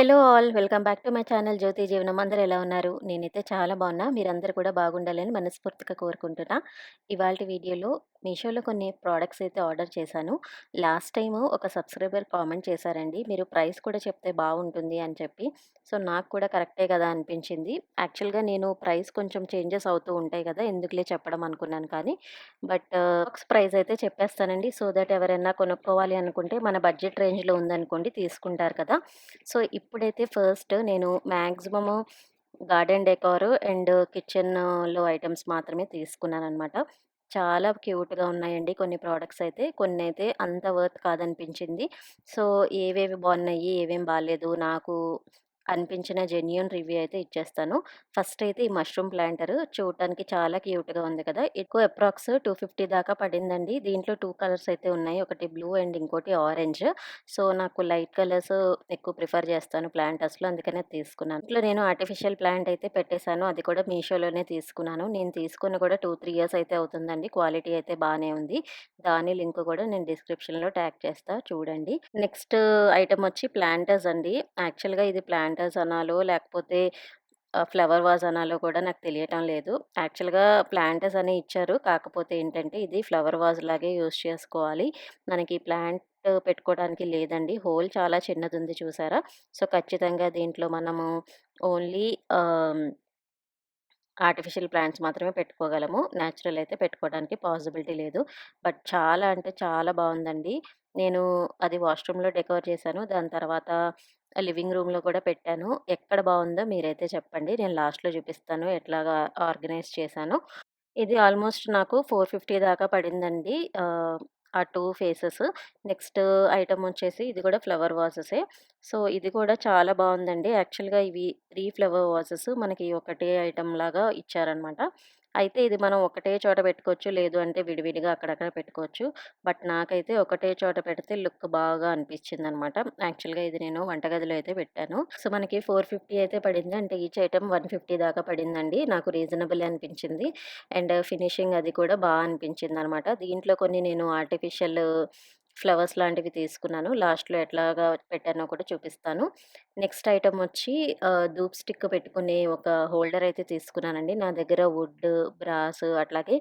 Hello all. Welcome back to my channel 'Jyothi Jeevanam'. అందరూ ఎలా ఉన్నారు? నేనైతే చాలా బాగున్నా. మీరందరూ కూడా బాగుండాలని మనస్ఫూర్తిగా కోరుకుంటున్నా. ఇవాల్టి వీడియోలో మీషోలో కొన్ని ప్రొడక్ట్స్ అయితే ఆర్డర్ చేశాను. లాస్ట్ టైము ఒక సబ్స్క్రైబర్ కామెంట్ చేశారండి. మీరు ప్రైస్ కూడా చెప్తే బాగుంటుంది అని చెప్పి. సో, నాకు కూడా కరెక్టే కదా అనిపించింది. యాక్చువల్‌గా నేను ప్రైస్ కొంచెం చేంజెస్ అవుతూ ఉంటాయి కదా! ఎందుకులే చెప్పడం అనుకున్నాను కానీ, బాక్స్ ప్రైస్ అయితే చెప్పేస్తానండి. సో దట్ ఎవరైనా కొనుక్కోవాలి అనుకుంటే మన బడ్జెట్ రేంజ్‌లో ఉందనుకోండి తీసుకుంటారు కదా! సో, ఇప్పుడైతే ఫస్ట్ నేను మాక్సిమము గార్డెన్ డెకార్ అండ్ కిచెన్‌లో ఐటెమ్స్ మాత్రమే తీసుకున్నాననమాట. చాలా క్యూట్‌గా ఉన్నాయండి కొన్ని ప్రొడక్ట్స్ అయితే. కొన్నైతే అంత వర్త్ కాదనిపించింది. సో, ఏవేవి బాగున్నాయి, ఏవేం బాలేదు నాకు అనిపించిన జెన్యూన్ రివ్యూ అయితే ఇచ్చేస్తాను. ఫస్ట్ అయితే ఈ మష్రూమ్ ప్లాంటర్ చూడటానికి చాలా క్యూట్‌గా ఉంది కదా! ఎక్కువ అప్రాక్స్ 250 దాకా పడిందండి. దీంట్లో 2 కలర్స్ అయితే ఉన్నాయి. ఒకటి బ్లూ అండ్ ఇంకోటి ఆరెంజ్. సో, నాకు లైట్ కలర్స్ ఎక్కువ ప్రిఫర్ చేస్తాను ప్లాంటర్స్‌లో. అందుకనే అది తీసుకున్నాను. ఇంట్లో నేను ఆర్టిఫిషియల్ ప్లాంట్ అయితే పెట్టేసాను. అది కూడా మీషోలోనే తీసుకున్నాను. నేను తీసుకొని కూడా 2, 3 ఇయర్స్ అయితే అవుతుందండి. క్వాలిటీ అయితే బానే ఉంది. దాని లింక్ కూడా నేను డిస్క్రిప్షన్‌లో ట్యాగ్ చేస్తా చూడండి. నెక్స్ట్ ఐటెమ్ వచ్చి ప్లాంటర్స్ అండి. యాక్చువల్‌గా ఇది ప్లాంటర్స్ అనాలో లేకపోతే ఫ్లవర్ వాజ్ అనాలో కూడా నాకు తెలియటం లేదు. యాక్చువల్‌గా ప్లాంటర్స్ అనే ఇచ్చారు. కాకపోతే ఏంటంటే ఇది ఫ్లవర్ వాజ్ లాగే యూజ్ చేసుకోవాలి. మనకి ప్లాంట్ పెట్టుకోవడానికి లేదండి. హోల్ చాలా చిన్నదుంది చూసారా? సో, ఖచ్చితంగా దీంట్లో మనము ఓన్లీ ఆహ్ ఆర్టిఫిషియల్ ప్లాంట్స్ మాత్రమే పెట్టుకోగలము. నేచురల్ అయితే పెట్టుకోవడానికి పాసిబిలిటీ లేదు. బట్ చాలా అంటే చాలా బావుందండి. నేను అది వాష్‌రూమ్‌లో డెకర్ చేశాను. దాని తర్వాత లివింగ్ రూమ్‌లో కూడా పెట్టాను. ఎక్కడ బావుందో మీరైతే చెప్పండి. నేను లాస్ట్‌లో చూపిస్తాను ఎట్లాగా ఆర్గనైజ్ చేశానో. ఇది ఆల్మోస్ట్ నాకు 450 దాకా పడిందండి. ఆ 2 ఫేసెస్. నెక్స్ట్ ఐటెమ్ వచ్చేసి ఇది కూడా ఫ్లవర్ వాజెసే. సో, ఇది కూడా చాలా బావుందండి. యాక్చువల్‌గా ఇవి 3 ఫ్లవర్ వాజెస్ మనకి ఒకటే ఐటెమ్ లాగా ఇచ్చారనమాట. అయితే ఇది మనం ఒకటే చోట పెట్టుకోవచ్చు. లేదు అంటే విడివిడిగా అక్కడక్కడ పెట్టుకోవచ్చు. బట్ నాకైతే ఒకటే చోట పెడితే లుక్ బాగా అనిపించిందనమాట. యాక్చువల్‌గా ఇది నేను వంటగదిలో అయితే పెట్టాను. సో, మనకి 450 అయితే పడింది. అంటే ఈచ్ ఐటెమ్ 150 దాకా పడిందండి. నాకు రీజనబులే అనిపించింది. అండ్ ఫినిషింగ్ అది కూడా అనిపించిందనమాట. దీంట్లో కొన్ని నేను ఆర్టిఫిషియల్ ఫ్లవర్స్ లాంటివి తీసుకున్నాను. లాస్ట్‌లో ఎట్లాగా పెట్టానో కూడా చూపిస్తాను. నెక్స్ట్ ఐటెమ్ వచ్చి ధూప్ స్టిక్ పెట్టుకునే ఒక హోల్డర్ అయితే తీసుకున్నానండి. నా దగ్గర వుడ్, బ్రాస్ అట్లాగే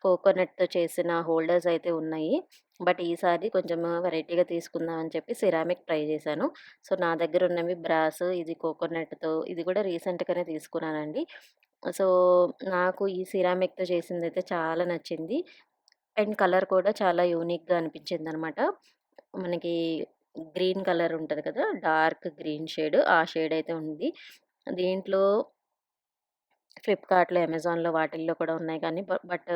కోకోనట్‌తో చేసిన హోల్డర్స్ అయితే ఉన్నాయి. బట్ ఈసారి కొంచెం వెరైటీగా తీసుకుందాం అని చెప్పి సిరామిక్ ట్రై చేశాను. సో, నా దగ్గర ఉన్నవి బ్రాస్, ఇది కోకోనట్‌తో ఇది కూడా రీసెంట్‌గానే తీసుకున్నానండి. సో, నాకు ఈ సిరామిక్‌తో చేసిందైతే చాలా నచ్చింది. అండ్ కలర్ కూడా చాలా యూనిక్‌గా అనిపించిందనమాట. మనకి గ్రీన్ కలర్ ఉంటది కదా! డార్క్ గ్రీన్ షేడ్ ఆ షేడ్ అయితే ఉంది. దీంట్లో ఫ్లిప్‌కార్ట్‌లో, అమెజాన్‌లో వాటిల్లో కూడా ఉన్నాయి కానీ బట్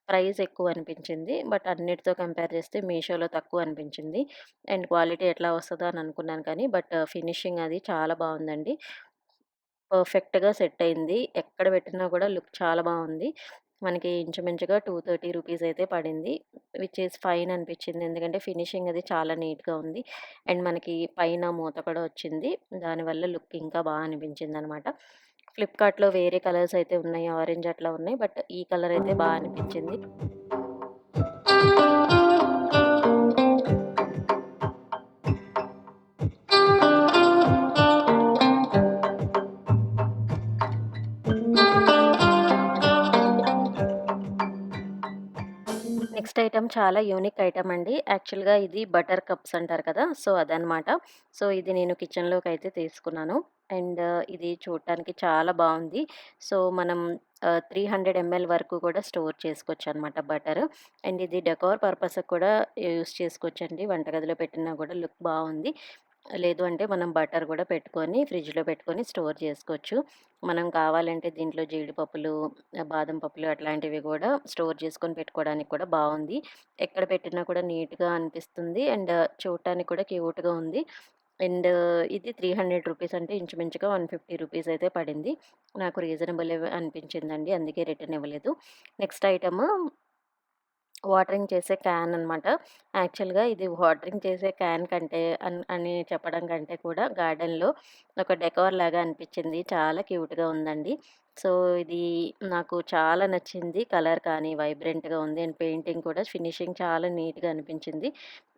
ప్రైస్ ఎక్కువ అనిపించింది. బట్ అన్నిటితో కంపేర్ చేస్తే మీషోలో తక్కువ అనిపించింది. అండ్ క్వాలిటీ ఎట్లా వస్తదో అని అనుకున్నాను కానీ ఫినిషింగ్ అది చాలా బావుందండి. పర్ఫెక్ట్‌గా సెట్ అయింది. ఎక్కడ పెట్టినా కూడా లుక్ చాలా బావుంది. మనకి ఇంచుమించుగా 230 రూపీస్ అయితే పడింది. విచ్ ఈస్ ఫైన్ అనిపించింది. ఎందుకంటే ఫినిషింగ్ అది చాలా నీట్‌గా ఉంది. అండ్ మనకి పైన మూత కూడా వచ్చింది. దానివల్ల లుక్ ఇంకా అనిపించిందనమాట. ఫ్లిప్‌కార్ట్‌లో వేరే కలర్స్ అయితే ఉన్నాయి. ఆరెంజ్ అట్లా ఉన్నాయి. బట్ ఈ కలర్ అయితే అనిపించింది. నెక్స్ట్ ఐటెమ్ చాలా యూనిక్ ఐటెమ్ అండి. యాక్చువల్‌గా ఇది బటర్ కప్స్ అంటారు కదా! సో, అదనమాట. సో, ఇది నేను కిచెన్‌లోకైతే తీసుకున్నాను. అండ్ ఇది చూడటానికి చాలా బావుంది. సో, మనం 300 ఎంఎల్ వరకు కూడా స్టోర్ చేసుకోవచ్చనమాట బటర్. అండ్ ఇది డెకోర్ పర్పస్‌కి కూడా యూజ్ చేసుకోవచ్చండి. వంటగదిలో పెట్టినా కూడా లుక్ బావుంది. లేదు అంటే మనం బటర్ కూడా పెట్టుకొని ఫ్రిడ్జ్‌లో పెట్టుకొని స్టోర్ చేసుకోవచ్చు. మనం కావాలంటే దీంట్లో జీడిపప్పులు, బాదం పప్పులు అట్లాంటివి గూడా స్టోర్ చేసుకొని పెట్టుకోవడానికి కూడా బావుంది. ఎక్కడ పెట్టినా కూడా నీట్‌గా అనిపిస్తుంది. అండ్ చూడటానికి కూడా క్యూట్‌గా ఉంది. అండ్ ఇది 300 రూపీస్ అంటే ఇంచుమించుగా 150 రూపీస్ అయితే పడింది. నాకు రీజనబులే అనిపించిందండి. అందుకే రిటర్న్ ఇవ్వలేదు. నెక్స్ట్ ఐటము వాటరింగ్ చేసే క్యాన్ అనమాట. యాక్చువల్‌గా ఇది వాటరింగ్ చేసే క్యాన్ కంటే అని చెప్పడం కంటే కూడా గార్డెన్‌లో ఒక డెకార్ లాగా అనిపించింది. చాలా క్యూట్‌గా ఉందండి. సో, ఇది నాకు చాలా నచ్చింది. కలర్ కానీ వైబ్రెంట్‌గా ఉంది. అండ్ పెయింటింగ్ కూడా ఫినిషింగ్ చాలా నీట్‌గా అనిపించింది.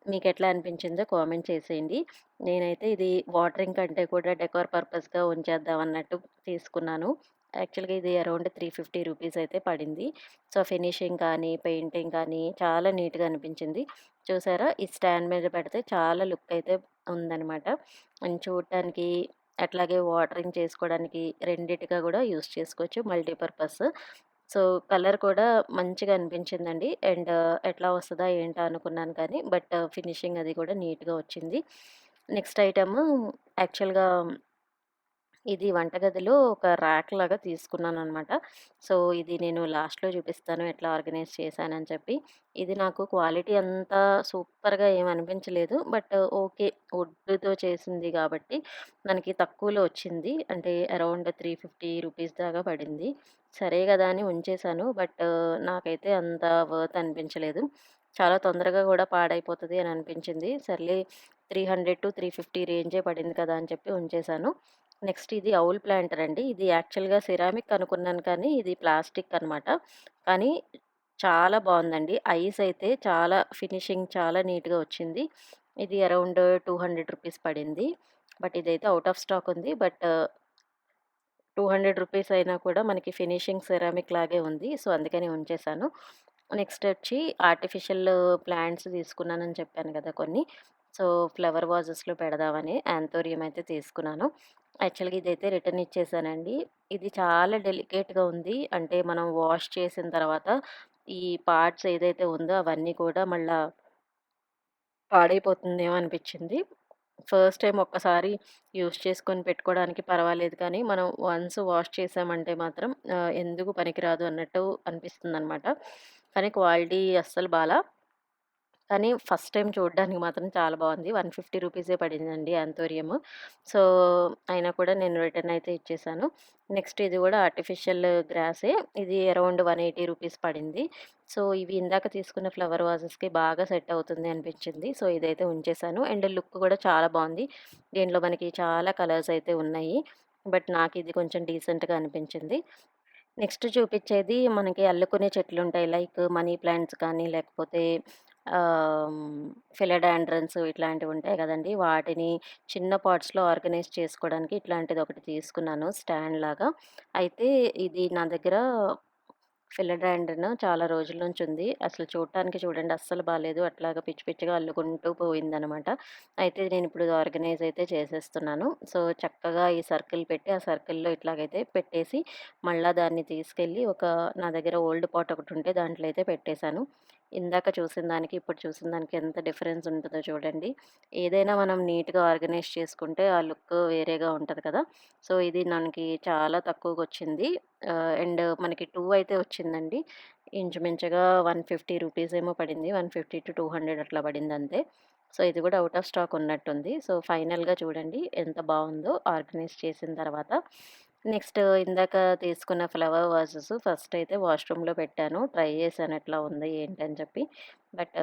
మీకెట్లా అనిపించిందో కామెంట్ చేసేయండి. నేనైతే ఇది వాటరింగ్ కంటే కూడా డెకోర్ పర్పస్‌గా ఉంచేద్దాం అన్నట్టు తీసుకున్నాను. యాక్చువల్‌గా ఇది అరౌండ్ 350 రూపీస్ అయితే పడింది. సో, ఫినిషింగ్ కానీ, పెయింటింగ్ కానీ చాలా నీట్‌గా అనిపించింది. చూసారా? ఈ స్టాండ్ మీద పెడితే చాలా లుక్ అయితే ఉందనమాట. అండ్ చూడటానికి అట్లాగే వాటరింగ్ చేసుకోవడానికి రెండిటిగా గూడా యూజ్ చేసుకోవచ్చు. మల్టీపర్పస్. సో, కలర్ కూడా మంచిగా అనిపించిందండి. అండ్ ఎట్లా వస్తదా ఏంటా అనుకున్నాను కానీ, బట్ ఫినిషింగ్ అది కూడా నీట్‌గా వచ్చింది. నెక్స్ట్ ఐటెము యాక్చువల్‌గా ఇది వంటగదిలో ఒక ర్యాక్ లాగా తీసుకున్నాననమాట. సో, ఇది నేను లాస్ట్‌లో చూపిస్తాను ఎట్లా ఆర్గనైజ్ చేశానని చెప్పి. ఇది నాకు క్వాలిటీ అంతా సూపర్‌గా ఏమి అనిపించలేదు. But okay. వుడ్‌తో చేసింది కాబట్టి మనకి తక్కువలో వచ్చింది. అంటే అరౌండ్ 350 రూపీస్ దాకా పడింది. సరే గదా అని ఉంచేశాను. బట్ నాకైతే అంత వర్త్ అనిపించలేదు. చాలా తొందరగా గూడా పాడైపోతది అని అనిపించింది. సర్లే 300-350 రేంజే పడింది కదా అని చెప్పి ఉంచేశాను. నెక్స్ట్ ఇది ఔల్ ప్లాంటర్ అండి. ఇది యాక్చువల్‌గా సెరామిక్ అనుకున్నాను కానీ, ఇది ప్లాస్టిక్ అనమాట. కానీ చాలా బావుందండి. ఐస్ అయితే చాలా ఫినిషింగ్ చాలా నీట్‌గా వచ్చింది. ఇది అరౌండ్ 200 రూపీస్ పడింది. బట్ ఇదైతే ఔట్ ఆఫ్ స్టాక్ ఉంది. బట్ 200 రూపీస్ అయినా కూడా మనకి ఫినిషింగ్ సెరామిక్ లాగే ఉంది. సో, అందుకని ఉంచేశాను. నెక్స్ట్ వచ్చి ఆర్టిఫిషియల్ ప్లాంట్స్ తీసుకున్నానని చెప్పాను కదా కొన్ని. సో, ఫ్లవర్ వాజెస్‌లో పెడదామని యాంథోరియం అయితే తీసుకున్నాను. యాక్చువల్‌గా ఇదైతే రిటర్న్ ఇచ్చేసానండి. ఇది చాలా డెలికేట్‌గా ఉంది. అంటే మనం వాష్ చేసిన తర్వాత ఈ పార్ట్స్ ఏదైతే ఉందో అవన్నీ కూడా మళ్ళా పాడైపోతుందేమో అనిపిచ్చింది. ఫస్ట్ టైమ్ ఒక్కసారి యూజ్ చేసుకొని పెట్టుకోవడానికి పర్వాలేదు కానీ, మనం వన్స్ వాష్ చేసామంటే మాత్రం ఎందుకు పనికిరాదు అన్నట్టు అనిపిస్తుందనమాట. కానీ క్వాలిటీ అస్సలు బాలా. కానీ ఫస్ట్ టైమ్ చూడడానికి మాత్రం చాలా బావుంది. 150 రూపీసే పడిందండి యాంథోరియమ్. సో, అయినా కూడా నేను రిటర్న్ అయితే ఇచ్చేసాను. నెక్స్ట్ ఇది గూడా ఆర్టిఫిషియల్ గ్రాసే. ఇది అరౌండ్ 180 రూపీస్ పడింది. సో, ఇవి ఇందాక తీసుకున్న ఫ్లవర్ వాజెస్‌కి బాగా సెట్ అవుతుంది అనిపించింది. సో, ఇదైతే ఉంచేసాను. అండ్ లుక్ కూడా చాలా బావుంది. దీంట్లో మనకి చాలా కలర్స్ అయితే ఉన్నాయి. బట్ నాకిది కొంచెం డీసెంట్‌గా అనిపించింది. నెక్స్ట్ చూపిచ్చేది మనకి అల్లుకునే చెట్లుంటాయి. లైక్ మనీ ప్లాంట్స్ కానీ, లేకపోతే ఆహ్, ఫిలడాండ్రన్స్ ఇట్లాంటివుంటాయి గదండీ! వాటిని చిన్న పాట్స్‌లో ఆర్గనైజ్ చేసుకోవడానికి ఇట్లాంటిదొకటి తీసుకున్నాను స్టాండ్‌లాగా. అయితే ఇది నా దగ్గర ఫిలడాండ్రన్ చాలా రోజుల నుంచుంది. అసలు చూడటానికి చూడండి అస్సలు బాలేదు. అట్లాగా పిచ్చి పిచ్చిగా అల్లుకుంటూ పోయిందనమాట. అయితే నేనిప్పుడు ఆర్గనైజ్ అయితే చేసేస్తున్నాను. సో, చక్కగా ఈ సర్కిల్ పెట్టి, ఆ సర్కిల్‌లో ఇట్లాగైతే పెట్టేసి, మళ్ళా దాన్ని తీసుకెళ్ళి నా దగ్గర ఓల్డ్ పాట్ ఒకటుంటే దాంట్లో అయితే పెట్టేశాను. ఇందాక చూసిన దానికి, ఇప్పుడు చూసిన దానికి ఎంత డిఫరెన్స్ ఉంటదో చూడండి. ఏదైనా మనం నీట్‌గా ఆర్గనైజ్ చేసుకుంటే ఆ లుక్ వేరేగా ఉంటది కదా! సో, ఇది మనకి చాలా తక్కువకొచ్చింది. అండ్ మనకి 2 అయితే వచ్చిందండి. ఇంచుమించుగా 150 రూపీస్ ఏమో పడింది. 150-200 అట్లా పడిందంతే. సో, ఇది కూడా ఔట్ ఆఫ్ స్టాక్ ఉన్నట్టుంది. సో, ఫైనల్‌గా చూడండి ఎంత బావుందో ఆర్గనైజ్ చేసిన తర్వాత. నెక్స్ట్ ఇందాక తీసుకున్న ఫ్లవర్ వాజెస్ ఫస్ట్ అయితే వాష్‌రూమ్‌లో పెట్టాను. ట్రై చేశాను ఎట్లా ఉంది ఏంటి అని చెప్పి. బట్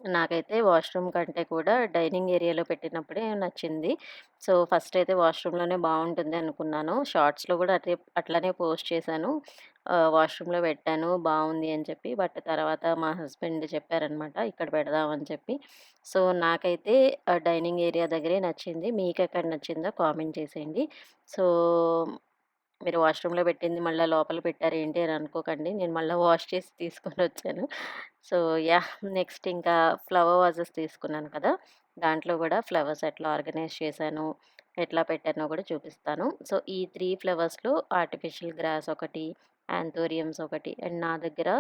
నాకైతే వాష్‌రూమ్ కంటే కూడా డైనింగ్ ఏరియాలో పెట్టినప్పుడే నచ్చింది. సో, ఫస్ట్ అయితే వాష్‌రూమ్‌లోనే బావుంటుంది అనుకున్నాను. షార్ట్స్‌లో కూడా అట్లనే పోస్ట్ చేశాను. వాష్‌రూమ్‌లో పెట్టాను బావుంది అని చెప్పి. బట్ తర్వాత మా హస్బెండ్ చెప్పారనమాట ఇక్కడ పెడదాం అని చెప్పి. సో, నాకైతే డైనింగ్ ఏరియా దగ్గరే నచ్చింది. మీకెక్కడ నచ్చిందో కామెంట్ చేసేయండి. సో, మీరు వాష్‌రూమ్‌లో పెట్టింది మళ్ళా లోపల పెట్టారేంటి అని అనుకోకండి. నేను మళ్ళా వాష్ చేసి తీసుకొనొచ్చాను. So, yeah! నెక్స్ట్ ఇంకా ఫ్లవర్ వాజెస్ తీసుకున్నాను కదా! దాంట్లో గూడా ఫ్లవర్స్ ఎట్లా ఆర్గనైజ్ చేశాను, ఎట్లా పెట్టానో గూడా చూపిస్తాను. సో, ఈ 3 ఫ్లవర్స్‌లో ఆర్టిఫిషియల్ గ్రాస్ ఒకటి, యాంథోరియమ్స్ ఒకటి అండ్ నా దగ్గర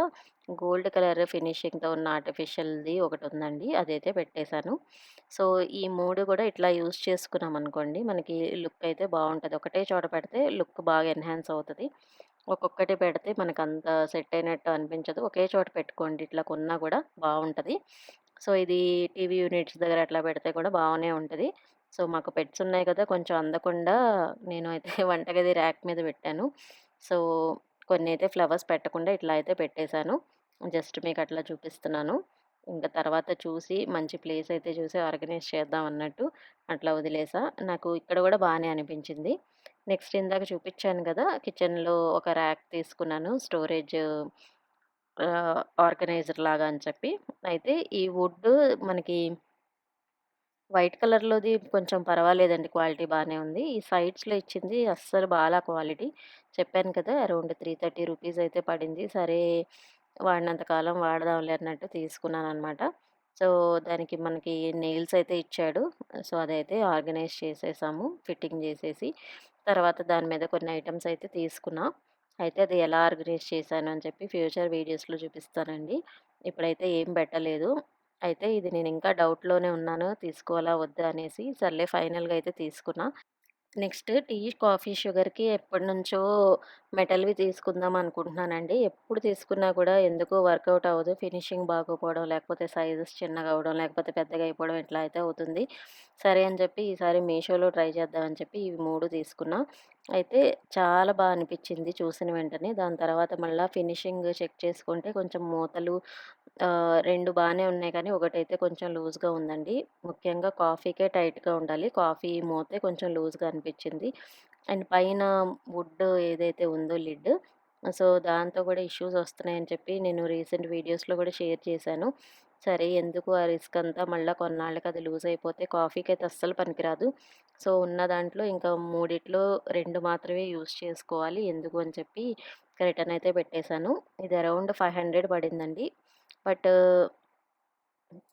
గోల్డ్ కలర్ ఫినిషింగ్‌తో ఉన్న ఆర్టిఫిషియల్‌ది ఒకటుందండి. అదైతే పెట్టేశాను. సో, ఈ 3 గూడా ఇట్లా యూజ్ చేసుకున్నామనుకోండి, మనకి లుక్ అయితే బావుంటది. ఒకటే చోట పెడితే లుక్ బాగా ఎన్హాన్స్ అవుతది. ఒక్కొక్కటి పెడితే మనకంత సెట్ అయినట్టు అనిపించదు. ఒకే చోట పెట్టుకోండి. ఇట్లా కొన్నా గూడా బావుంటది. సో, ఇది టీవీ యూనిట్స్ దగ్గర అట్లా పెడితే కూడా బాగానే ఉంటది. సో, మాకు పెట్స్ ఉన్నాయి కదా! కొంచెం అందకుండా నేను అయితే వంటగది ర్యాక్ మీద పెట్టాను. సో, కొన్నైతే ఫ్లవర్స్ పెట్టకుండా ఇట్లా అయితే పెట్టేశాను. జస్ట్ మీకట్లా చూపిస్తున్నాను. ఇంక తర్వాత చూసి మంచి ప్లేస్ అయితే చూసి ఆర్గనైజ్ చేద్దాం అన్నట్టు అట్లా వదిలేసా. నాకు ఇక్కడ గూడా బానే అనిపించింది. నెక్స్ట్ ఇందాక చూపిచ్చాను గదా! కిచెన్‌లో ఒక ర్యాక్ తీసుకున్నాను. స్టోరేజ్ ఆర్గనైజర్ లాగా అని చెప్పి. అయితే ఈ వుడ్డు మనకి వైట్ కలర్‌లోది కొంచెం పర్వాలేదండి. క్వాలిటీ బానే ఉంది. ఈ సైడ్స్‌లో ఇచ్చింది అస్సలు బాలా క్వాలిటీ. చెప్పాను కదా! అరౌండ్ 330 రూపీస్ అయితే పడింది. సరే వాడినంత కాలం వాడదాంలే అన్నట్టు తీసుకున్నాననమాట. సో, దానికి మనకి నెయిల్స్ అయితే ఇచ్చాడు. సో, అదైతే ఆర్గనైజ్ చేసేసాము. ఫిట్టింగ్ జేసేసి. తర్వాత దాని మీద కొన్ని ఐటెమ్స్ అయితే తీసుకున్నా. అయితే అది ఎలా ఆర్గనైజ్ చేశాను అని చెప్పి ఫ్యూచర్ వీడియోస్‌లో చూపిస్తానండి. ఇప్పుడైతే ఏం పెట్టలేదు. అయితే ఇది నేనింకా డౌట్‌లోనే ఉన్నాను. తీసుకోవాలా? వద్దా? అనేసి. సర్లే ఫైనల్‌గా అయితే తీసుకున్నా. నెక్స్ట్ టీ, కాఫీ, షుగర్‌కి ఎప్పటినుంచో మెటల్‌వి తీసుకుందాం అనుకుంటున్నానండి. ఎప్పుడు తీసుకున్నా కూడా ఎందుకో వర్కౌట్ అవ్వదు. ఫినిషింగ్ బాగోపోవడం, లేకపోతే సైజెస్ చిన్నగా అవ్వడం, లేకపోతే పెద్దగా అయిపోవడం ఇట్లా అయితే అవుతుంది. సరే అని చెప్పి ఈసారి మీషోలో ట్రై చేద్దామని చెప్పి ఇవి 3 తీసుకున్నా. అయితే చాలా అనిపిచ్చింది చూసిన వెంటనే. దాని తర్వాత మళ్ళా ఫినిషింగ్ చెక్ చేసుకుంటే కొంచెం మూతలు 2 బానే ఉన్నాయి కానీ ఒకటైతే కొంచెం లూజ్‌గా ఉందండి. ముఖ్యంగా కాఫీకే టైట్‌గా ఉండాలి. కాఫీ మూతే కొంచెం లూజ్‌గా అనిపిచ్చింది. అండ్ పైన వుడ్ ఏదైతే ఉందో లిడ్, సో, దాంతో కూడా ఇష్యూస్ వస్తున్నాయని చెప్పి నేను రీసెంట్ వీడియోస్‌లో కూడా షేర్ చేశాను. సరే ఎందుకు ఆ రిస్క్ అంతా మళ్ళా కొన్నాళ్ళకి అది లూజ్ అయిపోతే కాఫీకైతే అస్సలు పనికిరాదు. సో, ఉన్న దాంట్లో ఇంకా మూడిట్లో 2 మాత్రమే యూజ్ చేసుకోవాలి. ఎందుకు అని చెప్పి రిటర్న్ అయితే పెట్టేశాను. ఇది అరౌండ్ 500 పడిందండి. బట్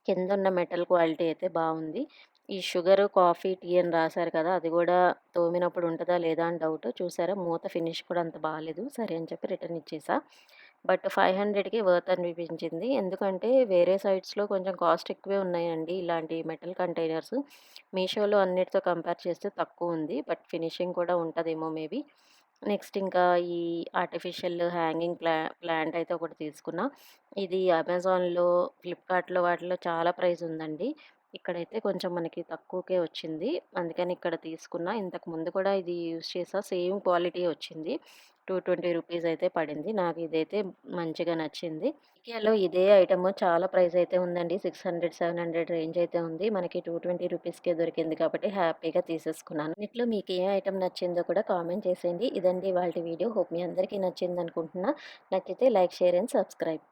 కిందున్న మెటల్ క్వాలిటీ అయితే బావుంది. ఈ షుగరు, కాఫీ, టీ అని రాసారు కదా! అది గూడా తోమినప్పుడు ఉంటదా లేదా అని డౌటు. చూసారా మూత ఫినిష్ కూడా అంత బాలేదు. సరే అని చెప్పి రిటర్న్ ఇచ్చేసా. బట్ 500కి వర్త్ అనిపించింది. ఎందుకంటే వేరే సైట్స్‌లో కొంచెం కాస్ట్ ఎక్కువే ఉన్నాయండి ఇలాంటి మెటల్ కంటైనర్స్. మీషోలో అన్నిటితో కంపేర్ చేస్తే తక్కువుంది. బట్ ఫినిషింగ్ కూడా ఉంటదేమో మేబీ. నెక్స్ట్ ఇంకా ఈ ఆర్టిఫిషియల్ హ్యాంగింగ్ ప్లాంట్ అయితే ఒకటి తీసుకున్నా. ఇది అమెజాన్‌లో, ఫ్లిప్‌కార్ట్‌లో వాటిలో చాలా ప్రైస్ ఉందండి. ఇక్కడైతే కొంచెం మనకి తక్కువకే వచ్చింది. అందుకని ఇక్కడ తీసుకున్నా. ఇంతకు ముందు కూడా ఇది యూజ్ చేసా. సేమ్ క్వాలిటీయే వచ్చింది. 220 రూపీస్ అయితే పడింది. నాకు ఇదైతే మంచిగా నచ్చింది. ఇకేలో ఇదే ఐటెము చాలా ప్రైస్ అయితే ఉందండి. 600, 700 రేంజ్ అయితే ఉంది. మనకి 220 రూపీస్‌కే దొరికింది కాబట్టి హ్యాపీగా తీసేసుకున్నాను. వీటిలో మీకు ఏ ఐటెమ్ నచ్చిందో కూడా కామెంట్ చేసేయండి. ఇదండి ఇవాల్టి వీడియో. హోప్ మీ అందరికీ నచ్చిందనుకుంటున్నా. నచ్చితే లైక్, షేర్ అండ్ సబ్స్క్రైబ్.